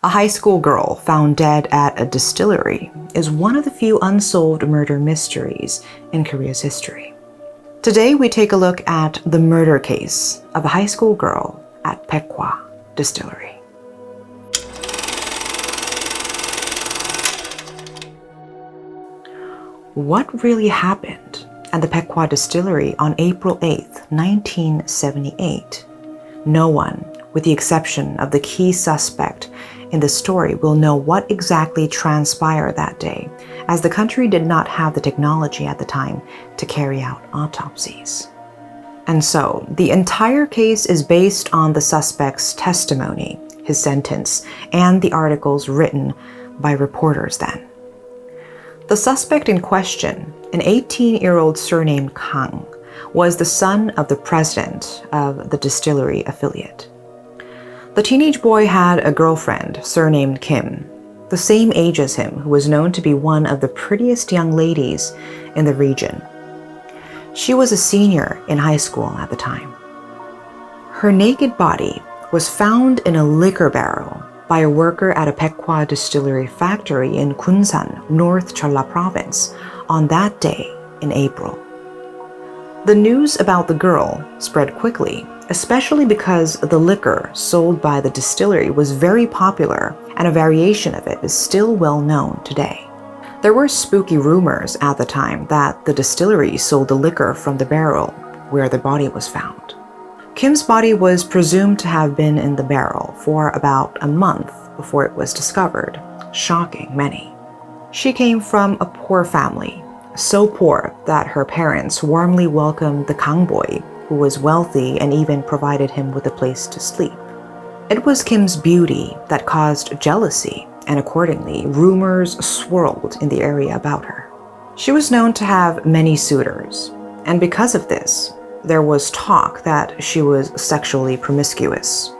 A high school girl found dead at a distillery is one of the few unsolved murder mysteries in Korea's history. Today, we take a look at the murder case of a high school girl at Baekhwa Distillery. What really happened at the Baekhwa Distillery on April 8, 1978? No one, with the exception of the key suspect in the story, will know what exactly transpired that day, as the country did not have the technology at the time to carry out autopsies. And so, the entire case is based on the suspect's testimony, his sentence, and the articles written by reporters then. The suspect in question, an 18-year-old surnamed Kang, was the son of the president of the distillery affiliate. The teenage boy had a girlfriend surnamed Kim, the same age as him, who was known to be one of the prettiest young ladies in the region. She was a senior in high school at the time. Her naked body was found in a liquor barrel by a worker at a Baekhwa Distillery factory in Gunsan, North Jeolla Province, on that day in April. The news about the girl spread quickly, especially because the liquor sold by the distillery was very popular and a variation of it is still well known today. There were spooky rumors at the time that the distillery sold the liquor from the barrel where the body was found. Kim's body was presumed to have been in the barrel for about a month before it was discovered, shocking many. She came from a poor family, so poor that her parents warmly welcomed the Kang boy, who was wealthy and even provided him with a place to sleep. It was Kim's beauty that caused jealousy, and accordingly, rumors swirled in the area about her. She was known to have many suitors, and because of this, there was talk that she was sexually promiscuous.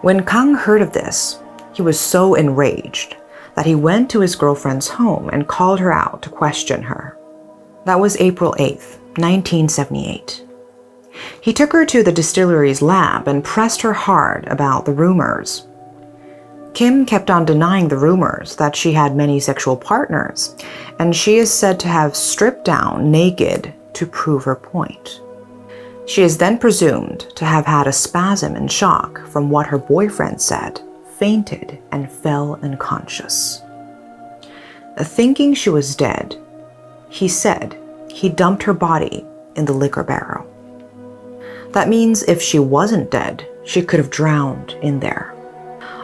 When Kang heard of this, he was so enraged that he went to his girlfriend's home and called her out to question her. That was April 8th, 1978. He took her to the distillery's lab and pressed her hard about the rumors. Kim kept on denying the rumors that she had many sexual partners, and she is said to have stripped down naked to prove her point. She is then presumed to have had a spasm and shock from what her boyfriend said, fainted, and fell unconscious. Thinking she was dead, he said he dumped her body in the liquor barrel. That means if she wasn't dead, she could have drowned in there.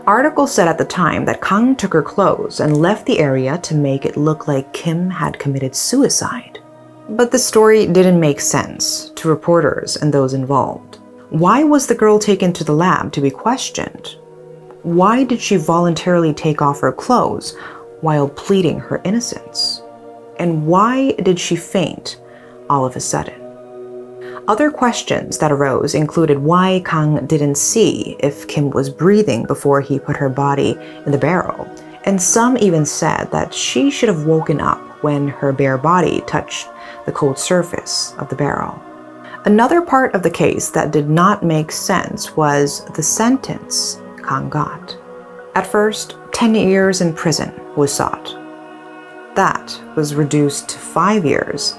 Articles said at the time that Kang took her clothes and left the area to make it look like Kim had committed suicide. But the story didn't make sense to reporters and those involved. Why was the girl taken to the lab to be questioned? Why did she voluntarily take off her clothes while pleading her innocence? And why did she faint all of a sudden? Other questions that arose included why Kang didn't see if Kim was breathing before he put her body in the barrel, and some even said that she should have woken up when her bare body touched the cold surface of the barrel. Another part of the case that did not make sense was the sentence Kang got. At first, 10 years in prison was sought. That was reduced to 5 years,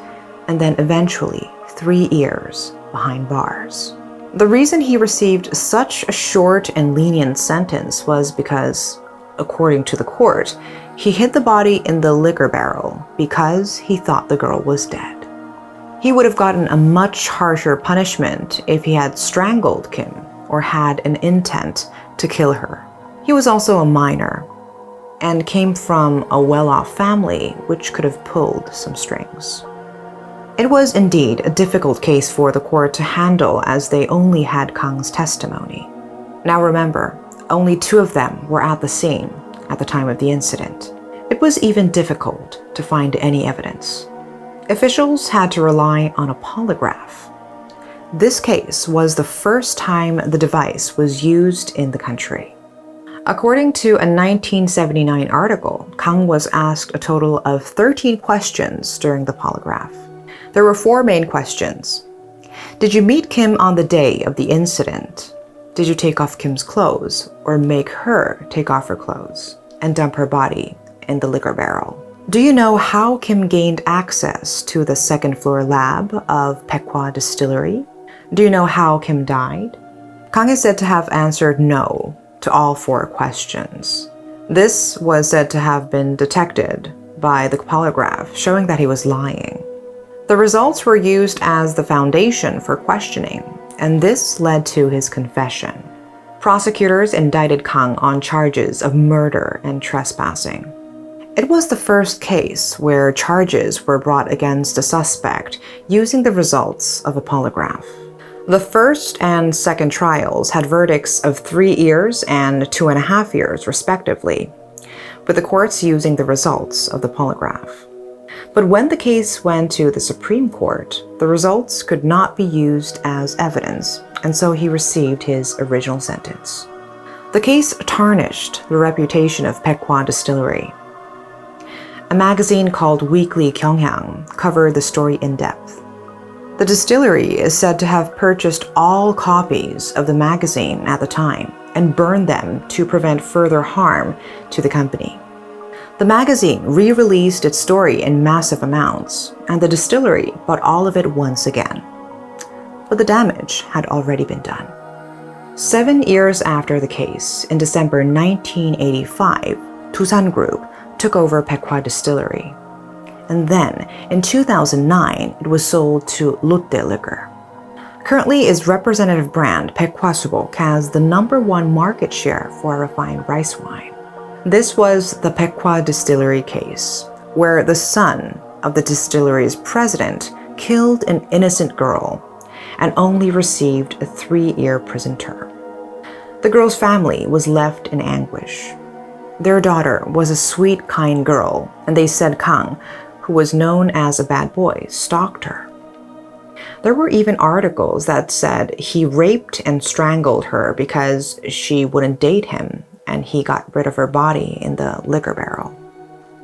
and then eventually 3 years behind bars. The reason he received such a short and lenient sentence was because, according to the court, he hid the body in the liquor barrel because he thought the girl was dead. He would have gotten a much harsher punishment if he had strangled Kim or had an intent to kill her. He was also a minor and came from a well-off family which could have pulled some strings. It was indeed a difficult case for the court to handle as they only had Kang's testimony. Now remember, only 2 of them were at the scene at the time of the incident. It was even difficult to find any evidence. Officials had to rely on a polygraph. This case was the first time the device was used in the country. According to a 1979 article, Kang was asked a total of 13 questions during the polygraph. There were 4 main questions. Did you meet Kim on the day of the incident? Did you take off Kim's clothes or make her take off her clothes and dump her body in the liquor barrel? Do you know how Kim gained access to the second floor lab of Baekhwa Distillery? Do you know how Kim died? Kang is said to have answered no to all 4 questions. This was said to have been detected by the polygraph, showing that he was lying. The results were used as the foundation for questioning, and this led to his confession. Prosecutors indicted Kang on charges of murder and trespassing. It was the first case where charges were brought against a suspect using the results of a polygraph. The first and second trials had verdicts of 3 years and 2.5 years, respectively, with the courts using the results of the polygraph. But when the case went to the Supreme Court, the results could not be used as evidence, and so he received his original sentence. The case tarnished the reputation of Baekhwa Distillery. A magazine called Weekly Gyeonghang covered the story in depth. The distillery is said to have purchased all copies of the magazine at the time and burned them to prevent further harm to the company. The magazine re-released its story in massive amounts, and the distillery bought all of it once again. But the damage had already been done. 7 years after the case, in December 1985, Gunsan Group took over Baekhwa Distillery. And then, in 2009, it was sold to Lotte Liquor. Currently, its representative brand, Baekhwa Subok, has the #1 market share for refined rice wine. This was the Baekhwa Distillery case, where the son of the distillery's president killed an innocent girl and only received a 3-year prison term. The girl's family was left in anguish. Their daughter was a sweet, kind girl, and they said Kang, who was known as a bad boy, stalked her. There were even articles that said he raped and strangled her because she wouldn't date him, and he got rid of her body in the liquor barrel.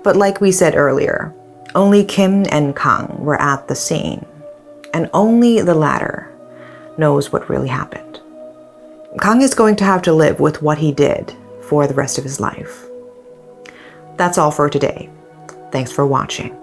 But like we said earlier, only Kim and Kang were at the scene, and only the latter knows what really happened. Kang is going to have to live with what he did for the rest of his life. That's all for today. Thanks for watching.